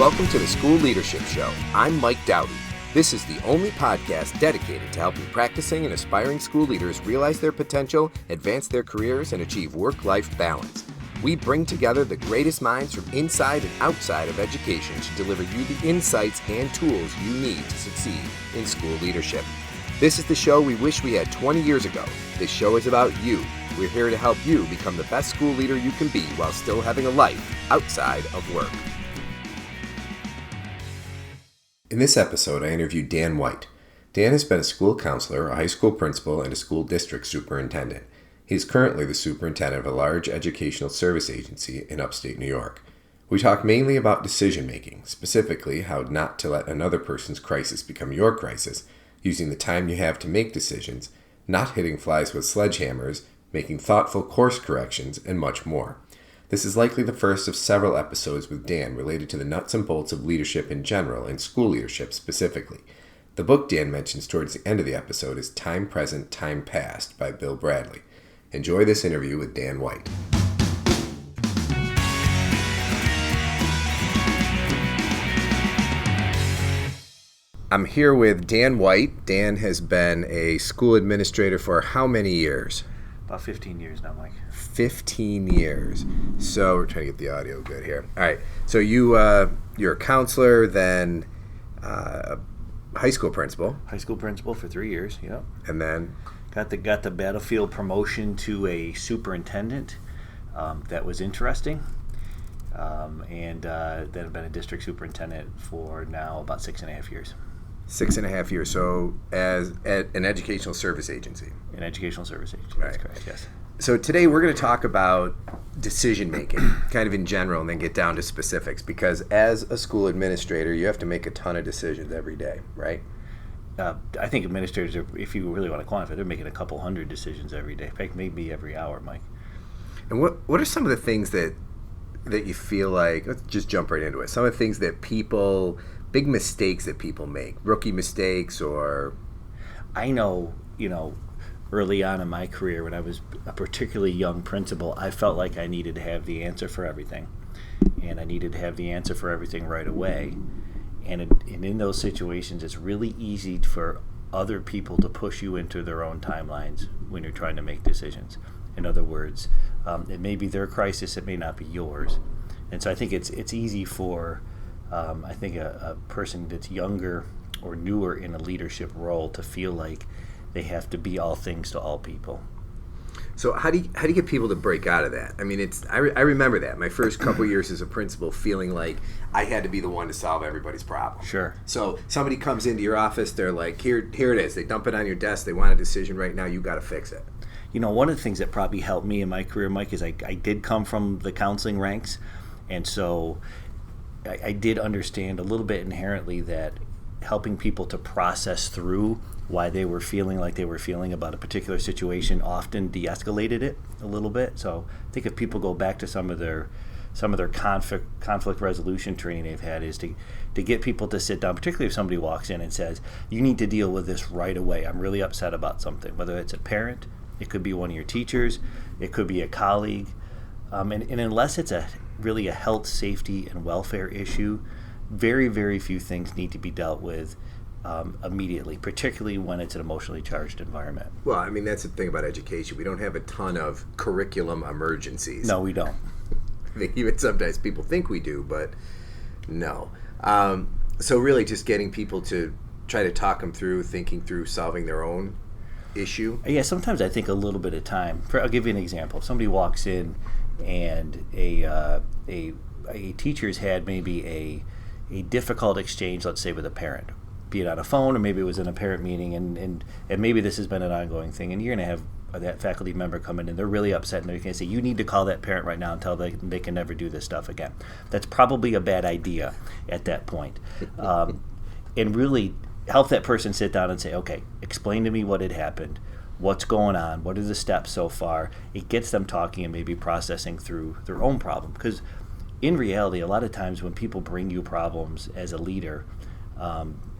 Welcome to the School Leadership Show. I'm Mike Dowdy. This is the only podcast dedicated to helping practicing and aspiring school leaders realize their potential, advance their careers, and achieve work-life balance. We bring together the greatest minds from inside and outside of education to deliver you the insights and tools you need to succeed in school leadership. This is the show we wish we had 20 years ago. This show is about you. We're here to help you become the best school leader you can be while still having a life outside of work. In this episode, I interviewed Dan White. Dan has been a school counselor, a high school principal, and a school district superintendent. He is currently the superintendent of a large educational service agency in upstate New York. We talk mainly about decision-making, specifically how not to let another person's crisis become your crisis, using the time you have to make decisions, not hitting flies with sledgehammers, making thoughtful course corrections, and much more. This is likely the first of several episodes with Dan related to the nuts and bolts of leadership in general and school leadership specifically. The book Dan mentions towards the end of the episode is Time Present, Time Past by Bill Bradley. Enjoy this interview with Dan White. I'm here with Dan White. Dan has been a school administrator for how many years? About 15 years now, Mike. 15 years. So we're trying to get the audio good here. All right. So you're a counselor, then high school principal. High school principal for 3 years, yeah. And then? Got the battlefield promotion to a superintendent. That was interesting. And then I've been a district superintendent for now about 6.5 years. 6.5 years. So as at an educational service agency. An educational service agency, right. That's correct, yes. So today we're going to talk about decision-making, kind of in general, and then get down to specifics. Because as a school administrator, you have to make a ton of decisions every day, right? I think administrators, if you really want to quantify, they're making a couple hundred decisions every day. In fact, maybe every hour, Mike. And what are some of the things that you feel like, let's just jump right into it, some of the things that people, big mistakes that people make, rookie mistakes or... I know, early on in my career when I was a particularly young principal, I felt like I needed to have the answer for everything. And I needed to have the answer for everything right away. And in those situations, it's really easy for other people to push you into their own timelines when you're trying to make decisions. In other words, it may be their crisis, it may not be yours. And so I think it's easy for, a person that's younger or newer in a leadership role to feel like they have to be all things to all people. So how do you get people to break out of that? I mean, I remember that my first couple years as a principal, feeling like I had to be the one to solve everybody's problem. Sure. So somebody comes into your office, they're like, here it is. They dump it on your desk. They want a decision right now. You got to fix it. One of the things that probably helped me in my career, Mike, is I did come from the counseling ranks, and so I did understand a little bit inherently that helping people to process through why they were feeling like they were feeling about a particular situation often de-escalated it a little bit. So I think if people go back to some of their conflict resolution training they've had, is to get people to sit down, particularly if somebody walks in and says, you need to deal with this right away. I'm really upset about something, whether it's a parent, it could be one of your teachers, it could be a colleague. And unless it's really a health, safety, and welfare issue, very, very few things need to be dealt with immediately, particularly when it's an emotionally charged environment. Well, I mean, that's the thing about education. We don't have a ton of curriculum emergencies. No, we don't. I think even sometimes people think we do, but no. So really just getting people to try to talk them through, thinking through, solving their own issue. Yeah, sometimes I think a little bit of time. I'll give you an example. If somebody walks in and a teacher's had maybe a difficult exchange, let's say with a parent, be it on a phone or maybe it was in a parent meeting, and maybe this has been an ongoing thing, and you're going to have that faculty member come in and they're really upset and they're going to say, you need to call that parent right now and tell them they can never do this stuff again. That's probably a bad idea at that point. And really help that person sit down and say, okay, explain to me what had happened, what's going on, what are the steps so far. It gets them talking and maybe processing through their own problem. Because in reality, a lot of times when people bring you problems as a leader,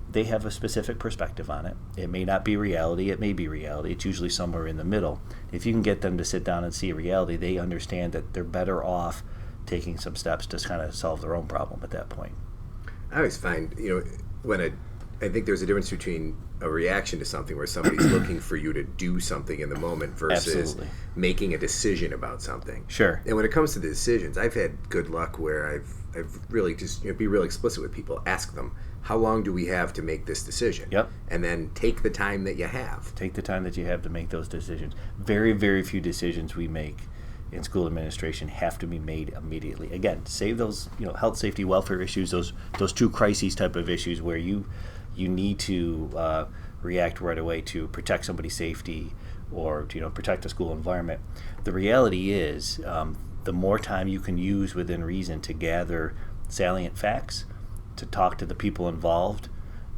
they have a specific perspective on it. It may not be reality, it may be reality. It's usually somewhere in the middle. If you can get them to sit down and see reality, they understand that they're better off taking some steps to kind of solve their own problem at that point. I always find, I think there's a difference between a reaction to something where somebody's looking for you to do something in the moment versus Absolutely. making a decision about something. Sure. And when it comes to the decisions, I've had good luck where I've really just be real explicit with people. Ask them, how long do we have to make this decision? Yep. And then take the time that you have. Take the time that you have to make those decisions. Very, very few decisions we make in school administration have to be made immediately. Again, save those, health, safety, welfare issues, those true crises type of issues where you need to react right away to protect somebody's safety or to protect the school environment. The reality is, the more time you can use within reason to gather salient facts, to talk to the people involved,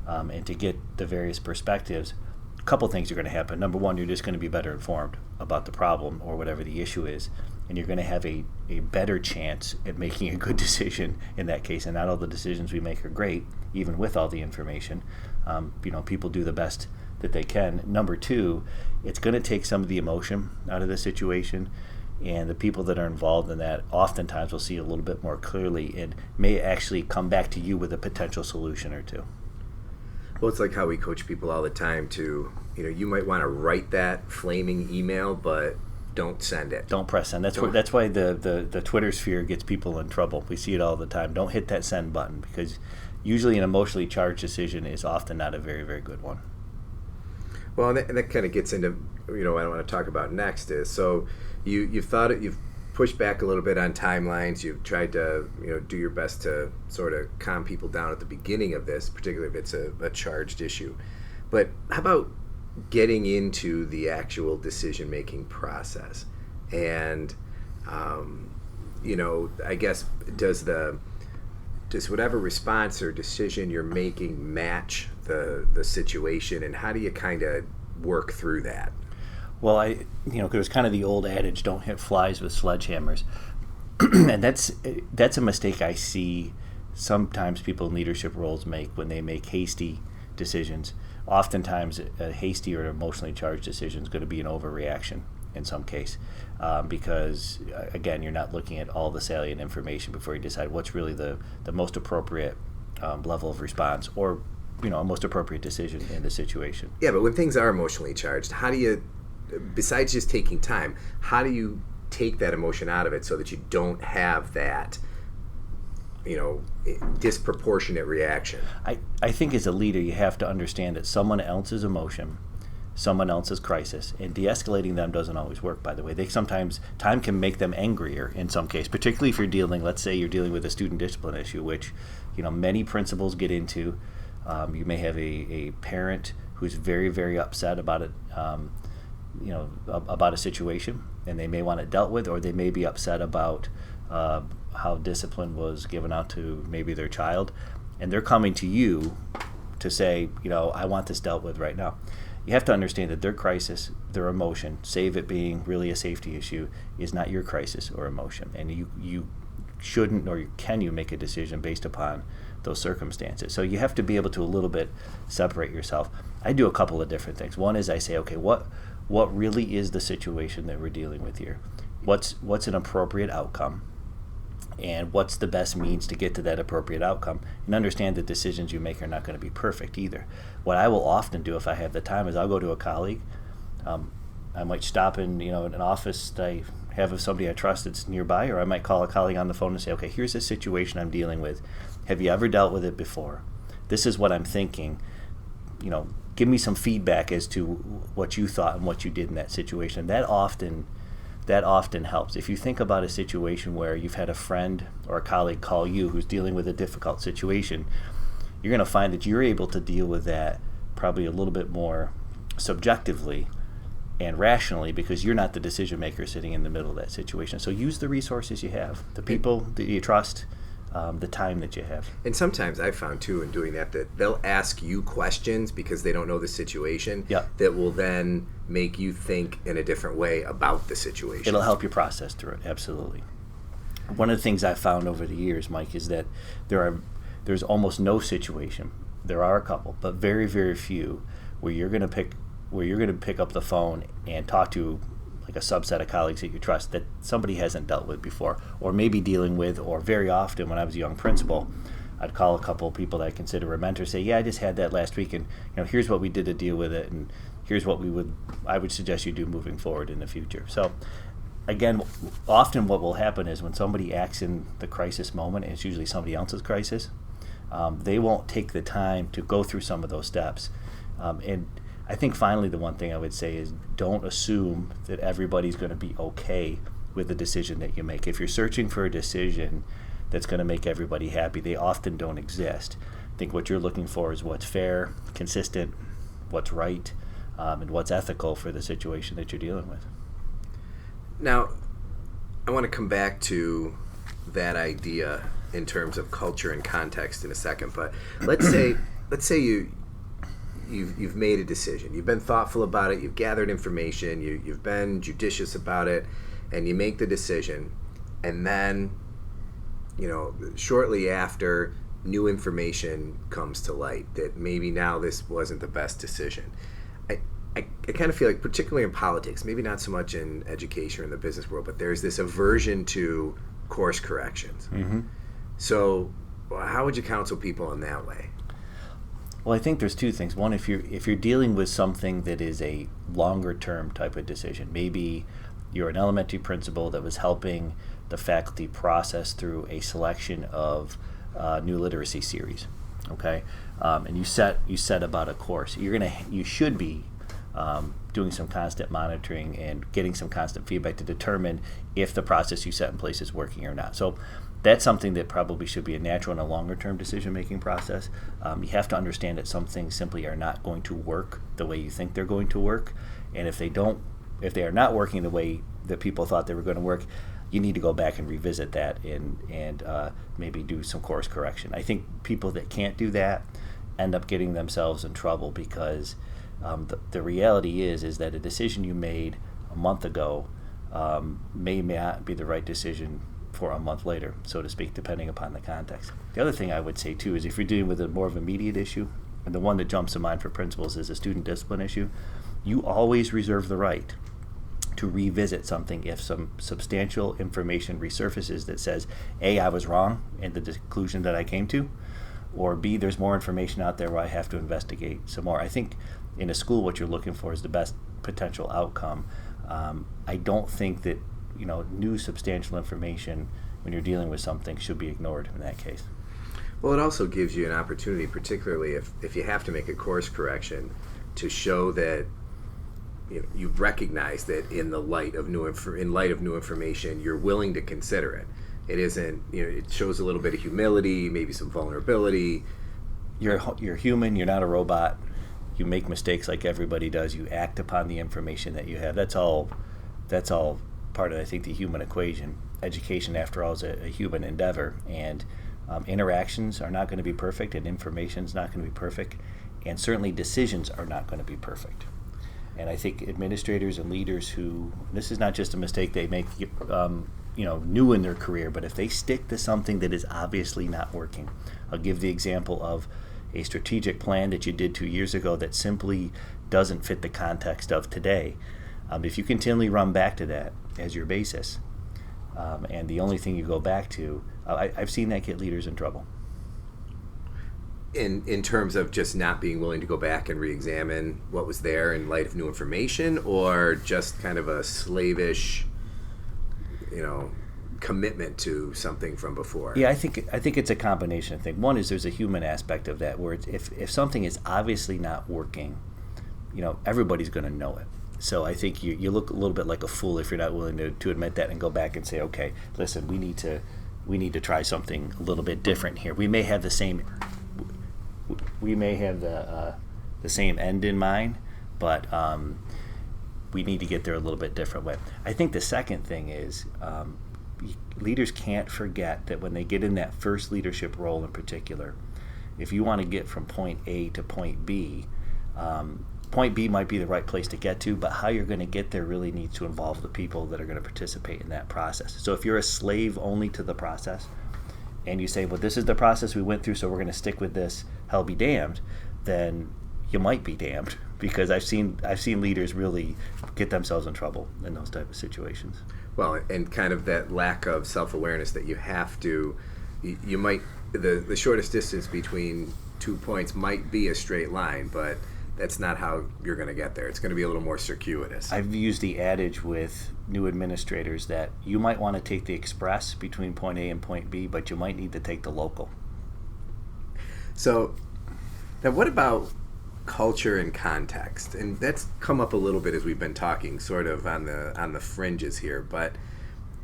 and to get the various perspectives, a couple things are going to happen. Number one, you're just going to be better informed about the problem or whatever the issue is, and you're going to have a better chance at making a good decision in that case. And not all the decisions we make are great, even with all the information. People do the best that they can. Number two, it's going to take some of the emotion out of the situation, and the people that are involved in that oftentimes will see a little bit more clearly and may actually come back to you with a potential solution or two. Well, it's like how we coach people all the time to, you might want to write that flaming email, but don't send it. Don't press send. That's why the Twitter sphere gets people in trouble. We see it all the time. Don't hit that send button, because usually an emotionally charged decision is often not a very, very good one. Well, and that kind of gets into, what I want to talk about next is, so you've pushed back a little bit on timelines. You've tried to, do your best to sort of calm people down at the beginning of this, particularly if it's a charged issue. But how about getting into the actual decision-making process? And, I guess, does whatever response or decision you're making match the situation, and how do you kind of work through that? Well, there's kind of the old adage, don't hit flies with sledgehammers. And that's a mistake I see sometimes people in leadership roles make when they make hasty decisions. Oftentimes, a hasty or emotionally charged decision is going to be an overreaction in some case, because, again, you're not looking at all the salient information before you decide what's really the most appropriate level of response or, a most appropriate decision in the situation. Yeah, but when things are emotionally charged, how do you, besides just taking time, how do you take that emotion out of it so that you don't have that, disproportionate reaction? I think as a leader, you have to understand that someone else's emotion, someone else's crisis, and de-escalating them doesn't always work, by the way. Sometimes time can make them angrier in some case, particularly if let's say you're dealing with a student discipline issue, which, many principals get into. You may have a parent who's very, very upset about it, about a situation, and they may want it dealt with, or they may be upset about how discipline was given out to maybe their child, and they're coming to you to say, I want this dealt with right now. You have to understand that their crisis, their emotion, save it being really a safety issue, is not your crisis or emotion, and you shouldn't, nor can you make a decision based upon those circumstances. So you have to be able to a little bit separate yourself. I do a couple of different things. One is I say, okay, what really is the situation that we're dealing with here? What's an appropriate outcome? And what's the best means to get to that appropriate outcome? And understand that decisions you make are not going to be perfect either. What I will often do if I have the time is I'll go to a colleague. I might stop in an office that I have of somebody I trust that's nearby, or I might call a colleague on the phone and say, okay, here's a situation I'm dealing with. Have you ever dealt with it before? This is what I'm thinking. Give me some feedback as to what you thought and what you did in that situation. That often helps. If you think about a situation where you've had a friend or a colleague call you who's dealing with a difficult situation, you're going to find that you're able to deal with that probably a little bit more subjectively and rationally, because you're not the decision maker sitting in the middle of that situation. So use the resources you have, the people that you trust, the time that you have. And sometimes I've found too in doing that they'll ask you questions because they don't know the situation, that will then make you think in a different way about the situation. It'll help you process through it, absolutely. One of the things I've found over the years, Mike, is that there's almost no situation, there are a couple, but very, very few, where you're going to pick up the phone and talk to like a subset of colleagues that you trust that somebody hasn't dealt with before, or maybe dealing with, or very often when I was a young principal, I'd call a couple of people that I consider a mentor, say, yeah, I just had that last week, and here's what we did to deal with it, and here's what I would suggest you do moving forward in the future. So again, often what will happen is when somebody acts in the crisis moment, and it's usually somebody else's crisis, they won't take the time to go through some of those steps. And I think finally the one thing I would say is don't assume that everybody's going to be okay with the decision that you make. If you're searching for a decision that's going to make everybody happy, they often don't exist. I think what you're looking for is what's fair, consistent, what's right, and what's ethical for the situation that you're dealing with. Now, I want to come back to that idea in terms of culture and context in a second, but let's say you've made a decision. You've been thoughtful about it. You've gathered information. You've been judicious about it, and you make the decision. And then, shortly after, new information comes to light that maybe now this wasn't the best decision. I kind of feel like, particularly in politics, maybe not so much in education or in the business world, but there's this aversion to course corrections. Mm-hmm. So, how would you counsel people in that way? Well, I think there's two things. One, if you're dealing with something that is a longer term type of decision, maybe you're an elementary principal that was helping the faculty process through a selection of new literacy series, okay, and you set about a course. You should be doing some constant monitoring and getting some constant feedback to determine if the process you set in place is working or not. So that's something that probably should be a natural and a longer-term decision-making process. You have to understand that some things simply are not going to work the way you think they're going to work, and if they are not working the way that people thought they were going to work, you need to go back and revisit that and maybe do some course correction. I think people that can't do that end up getting themselves in trouble because the reality is that a decision you made a month ago may not be the right decision for a month later, so to speak, depending upon the context. The other thing I would say, too, is if you're dealing with a more of an immediate issue, and the one that jumps to mind for principals is a student discipline issue, you always reserve the right to revisit something if some substantial information resurfaces that says, A, I was wrong in the conclusion that I came to, or B, there's more information out there where I have to investigate some more. I think in a school what you're looking for is the best potential outcome. I don't think that new substantial information when you're dealing with something should be ignored in that case. Well, it also gives you an opportunity, particularly if you have to make a course correction, to show that you've recognized that in light of new information, you're willing to consider it. It isn't, it shows a little bit of humility, maybe some vulnerability. You're human. You're not a robot. You make mistakes like everybody does. You act upon the information that you have. That's all part of, I think, the human equation. Education, after all, is a human endeavor, and interactions are not going to be perfect, and information is not going to be perfect, and certainly decisions are not going to be perfect. And I think administrators and leaders this is not just a mistake they make, new in their career, but if they stick to something that is obviously not working. I'll give the example of a strategic plan that you did 2 years ago that simply doesn't fit the context of today. If you continually run back to that as your basis, and the only thing you go back to, I've seen that get leaders in trouble. In terms of just not being willing to go back and re-examine what was there in light of new information, or just kind of a slavish, commitment to something from before? Yeah, I think it's a combination of things. One is there's a human aspect of that, where if something is obviously not working, everybody's going to know it. So I think you look a little bit like a fool if you're not willing to admit that and go back and say, okay, listen, we need to try something a little bit different here. We may have the same end in mind, but we need to get there a little bit different way. I think the second thing is leaders can't forget that when they get in that first leadership role in particular, if you want to get from point A to point B, point B might be the right place to get to, but how you're going to get there really needs to involve the people that are going to participate in that process. So if you're a slave only to the process, and you say, well, this is the process we went through, so we're going to stick with this, hell be damned, then you might be damned, because I've seen leaders really get themselves in trouble in those type of situations. Well, and kind of that lack of self-awareness that you have to you might the shortest distance between 2 points might be a straight line, but that's not how you're going to get there. It's going to be a little more circuitous. I've used the adage with new administrators that you might want to take the express between point A and point B, but you might need to take the local. So, now what about culture and context? And that's come up a little bit as we've been talking, sort of on the fringes here. But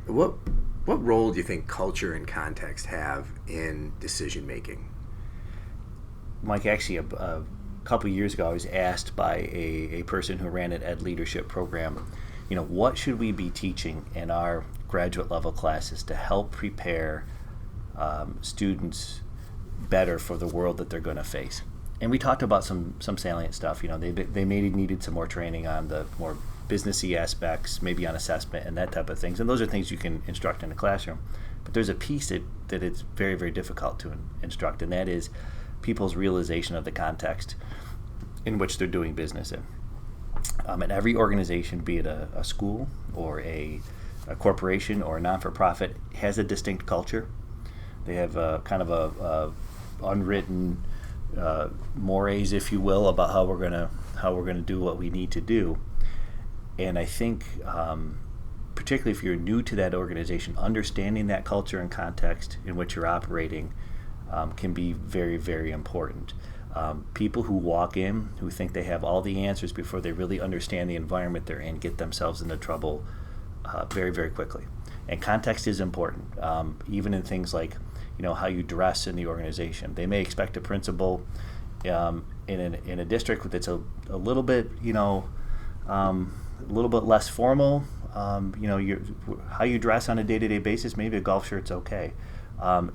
what role do you think culture and context have in decision making? Mike, actually, a couple of years ago, I was asked by a person who ran an ed leadership program, what should we be teaching in our graduate level classes to help prepare students better for the world that they're going to face? And we talked about some salient stuff. They maybe needed some more training on the more businessy aspects, maybe on assessment and that type of things. And those are things you can instruct in the classroom. But there's a piece that it's very, very difficult to instruct, and that is people's realization of the context in which they're doing business in. And every organization, be it a school or a corporation or a non-for-profit, has a distinct culture. They have a kind of a unwritten mores, if you will, about how we're gonna do what we need to do. And I think, particularly if you're new to that organization, understanding that culture and context in which you're operating can be very, very important. People who walk in, who think they have all the answers before they really understand the environment they're in, get themselves into trouble very, very quickly. And context is important, even in things like how you dress in the organization. They may expect a principal in a district that's a little bit less formal. How you dress on a day-to-day basis, maybe a golf shirt's okay.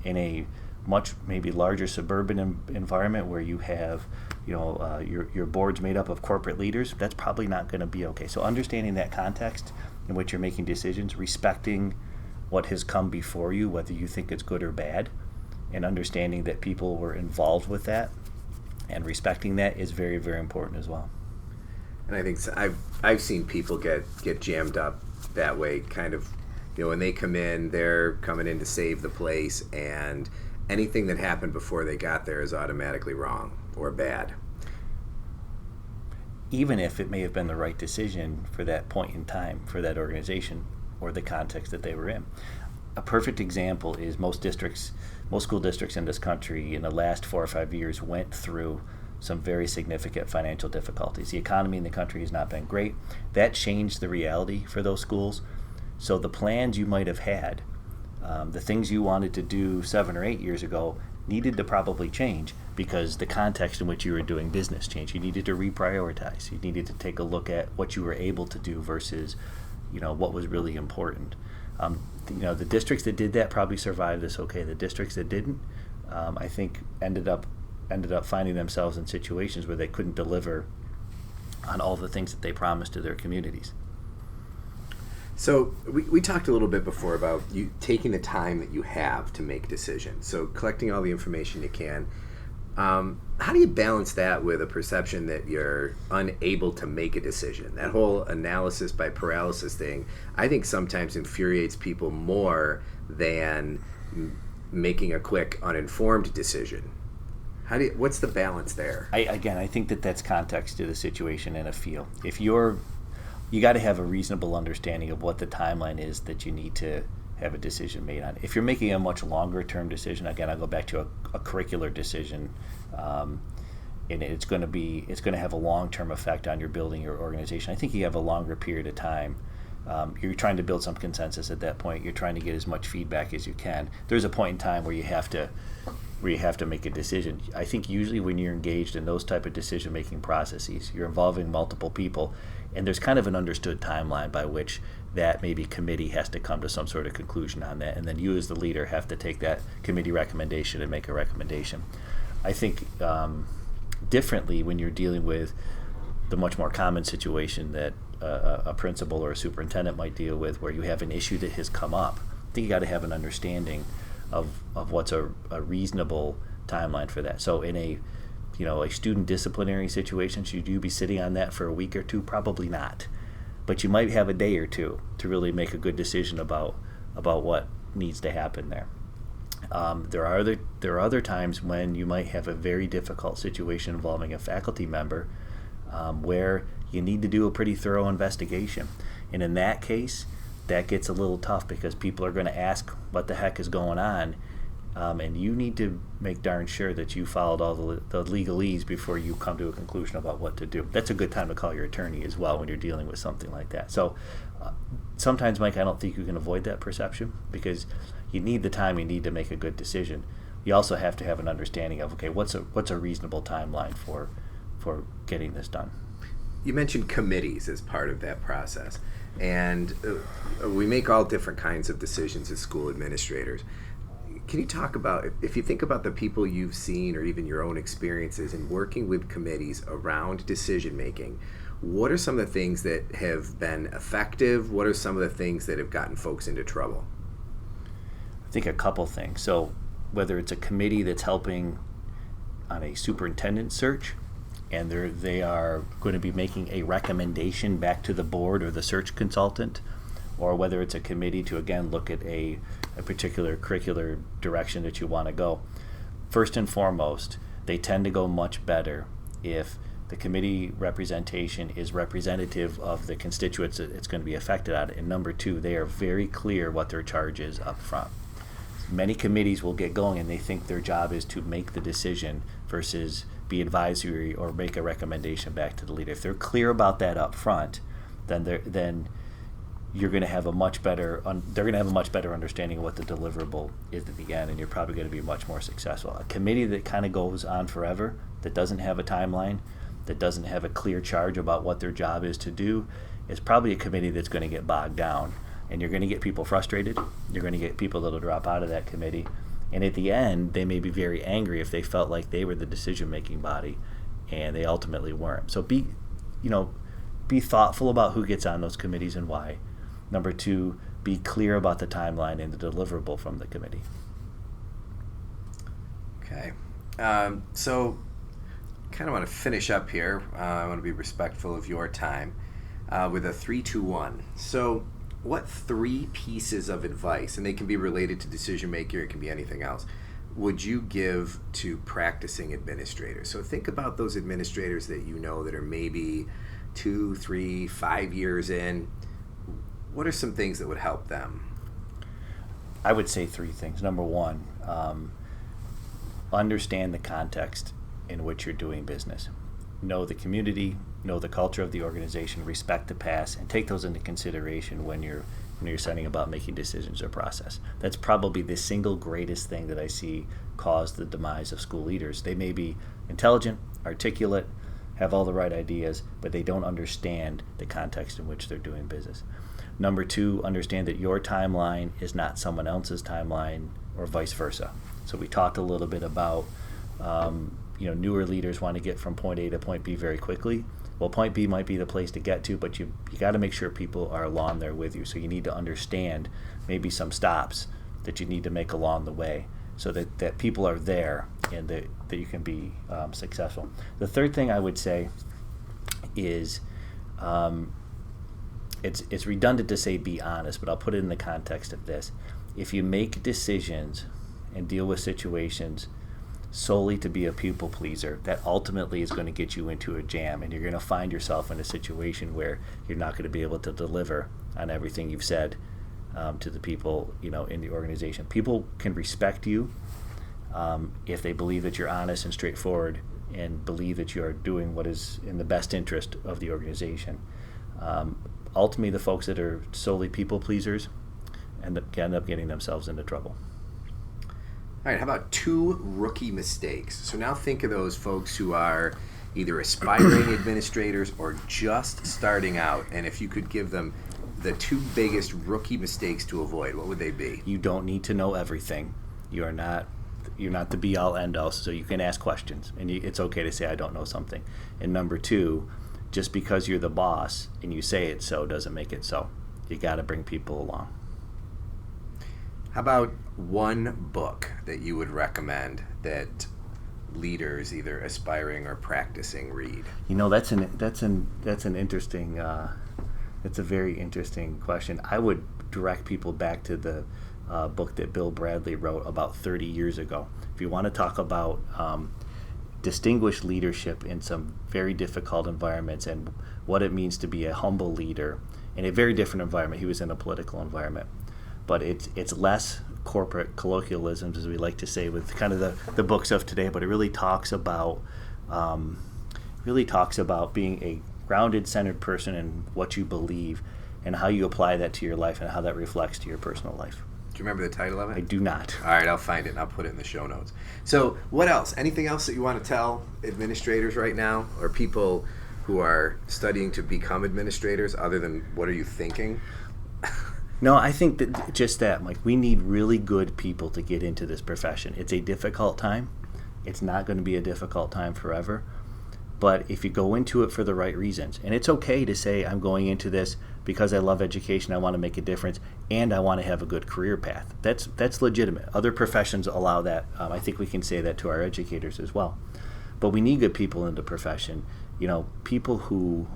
In a much maybe larger suburban environment where you have your board's made up of corporate leaders, that's probably not going to be okay. So understanding that context in which you're making decisions, respecting what has come before you, whether you think it's good or bad, and understanding that people were involved with that and respecting that is very, very important as well. And I think I've seen people get jammed up that way, kind of, when they come in, they're coming in to save the place, and anything that happened before they got there is automatically wrong or bad. Even if it may have been the right decision for that point in time for that organization or the context that they were in. A perfect example is most school districts in this country in the last 4 or 5 years went through some very significant financial difficulties. The economy in the country has not been great. That changed the reality for those schools. So the plans you might have had, the things you wanted to do 7 or 8 years ago, needed to probably change because the context in which you were doing business changed. You needed to reprioritize. You needed to take a look at what you were able to do versus, what was really important. The districts that did that probably survived this okay. The districts that didn't, I think, ended up finding themselves in situations where they couldn't deliver on all the things that they promised to their communities. So we talked a little bit before about you taking the time that you have to make decisions. So collecting all the information you can. How do you balance that with a perception that you're unable to make a decision? That whole analysis by paralysis thing, I think sometimes infuriates people more than making a quick, uninformed decision. What's the balance there? I think that's context to the situation and a feel. If you got to have a reasonable understanding of what the timeline is that you need to have a decision made on. If you're making a much longer term decision, again, I'll go back to a curricular decision, and it's going to have a long term effect on your building your organization. I think you have a longer period of time. You're trying to build some consensus at that point. You're trying to get as much feedback as you can. There's a point in time where you have to make a decision. I think usually when you're engaged in those type of decision-making processes, you're involving multiple people, and there's kind of an understood timeline by which that maybe committee has to come to some sort of conclusion on that, and then you as the leader have to take that committee recommendation and make a recommendation. I think differently when you're dealing with the much more common situation that a principal or a superintendent might deal with, where you have an issue that has come up. I think you got to have an understanding of what's a reasonable timeline for that. So in a student disciplinary situation, should you be sitting on that for a week or two? Probably not. But you might have a day or two to really make a good decision about what needs to happen there. There are other times when you might have a very difficult situation involving a faculty member, where you need to do a pretty thorough investigation, and in that case, that gets a little tough because people are going to ask what the heck is going on, and you need to make darn sure that you followed all the legalese before you come to a conclusion about what to do. That's a good time to call your attorney as well when you're dealing with something like that. So sometimes, Mike, I don't think you can avoid that perception because you need the time you need to make a good decision. You also have to have an understanding of, okay, what's a reasonable timeline for getting this done. You mentioned committees as part of that process, and we make all different kinds of decisions as school administrators. Can you talk about, if you think about the people you've seen or even your own experiences in working with committees around decision making, what are some of the things that have been effective? What are some of the things that have gotten folks into trouble? I think a couple things. So whether it's a committee that's helping on a superintendent search, and they are going to be making a recommendation back to the board or the search consultant, or whether it's a committee to, again, look at a particular curricular direction that you want to go. First and foremost, they tend to go much better if the committee representation is representative of the constituents that it's going to be affected on. And number two, they are very clear what their charge is up front. Many committees will get going and they think their job is to make the decision versus be advisory or make a recommendation back to the leader. If they're clear about that up front, then you're going to have a much better they're going to have a much better understanding of what the deliverable is at the end, and you're probably going to be much more successful. A committee that kind of goes on forever, that doesn't have a timeline, that doesn't have a clear charge about what their job is to do, is probably a committee that's going to get bogged down, and you're going to get people frustrated. You're going to get people that'll drop out of that committee, and at the end they may be very angry if they felt like they were the decision-making body and they ultimately weren't. So be thoughtful about who gets on those committees and why. Number two, be clear about the timeline and the deliverable from the committee. Okay. So kind of want to finish up here. I want to be respectful of your time with a 3-2-1. So what 3 pieces of advice, and they can be related to decision making or it can be anything else, would you give to practicing administrators? So think about those administrators that you know that are maybe 2, 3, 5 years in. What are some things that would help them? I would say 3 things. Number one, understand the context in which you're doing business. Know the community, know the culture of the organization, respect the past, and take those into consideration when you're setting about making decisions or process. That's probably the single greatest thing that I see cause the demise of school leaders. They may be intelligent, articulate, have all the right ideas, but they don't understand the context in which they're doing business. Number two, understand that your timeline is not someone else's timeline or vice versa. So we talked a little bit about, newer leaders want to get from point A to point B very quickly. Well, point B might be the place to get to, but you got to make sure people are along there with you. So you need to understand maybe some stops that you need to make along the way so that people are there and that you can be successful. The third thing I would say is, it's redundant to say be honest, but I'll put it in the context of this. If you make decisions and deal with situations solely to be a people pleaser, that ultimately is going to get you into a jam, and you're going to find yourself in a situation where you're not going to be able to deliver on everything you've said to the people in the organization. People can respect you if they believe that you're honest and straightforward and believe that you are doing what is in the best interest of the organization. Ultimately, the folks that are solely people pleasers end up getting themselves into trouble. All right, how about 2 rookie mistakes? So now think of those folks who are either aspiring administrators or just starting out, and if you could give them the 2 biggest rookie mistakes to avoid, what would they be? You don't need to know everything. You're not the be-all, end-all, so you can ask questions, and it's okay to say I don't know something. And number 2, just because you're the boss and you say it so doesn't make it so. You got to bring people along. How about 1 book that you would recommend that leaders, either aspiring or practicing, read? That's an interesting. That's a very interesting question. I would direct people back to the book that Bill Bradley wrote about 30 years ago. If you want to talk about distinguished leadership in some very difficult environments and what it means to be a humble leader in a very different environment. He was in a political environment, but it's less corporate colloquialisms, as we like to say, with kind of the books of today. But it really talks about being a grounded, centered person in what you believe and how you apply that to your life and how that reflects to your personal life. Do you remember the title of it? I do not. All right, I'll find it and I'll put it in the show notes. So what else? Anything else that you want to tell administrators right now, or people who are studying to become administrators, other than what are you thinking? No, I think that just that, Mike, we need really good people to get into this profession. It's a difficult time. It's not going to be a difficult time forever. But if you go into it for the right reasons, and it's okay to say, I'm going into this because I love education, I want to make a difference, and I want to have a good career path. That's legitimate. Other professions allow that. I think we can say that to our educators as well. But we need good people in the profession. People who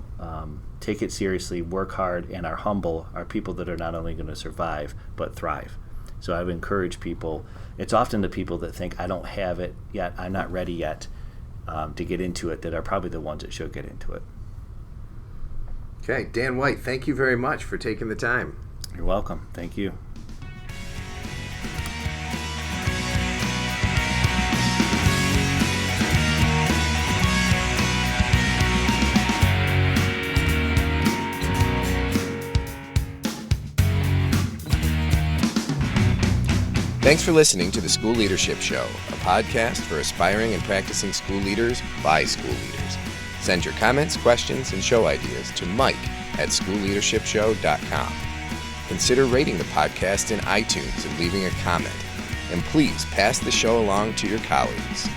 take it seriously, work hard, and are humble are people that are not only going to survive, but thrive. So I would encourage people. It's often the people that think, I don't have it yet, I'm not ready yet, to get into it, that are probably the ones that should get into it. Okay, Dan White, thank you very much for taking the time. You're welcome. Thank you. Thanks for listening to the School Leadership Show, a podcast for aspiring and practicing school leaders by school leaders. Send your comments, questions, and show ideas to mike@schoolleadershipshow.com. Consider rating the podcast in iTunes and leaving a comment. And please pass the show along to your colleagues.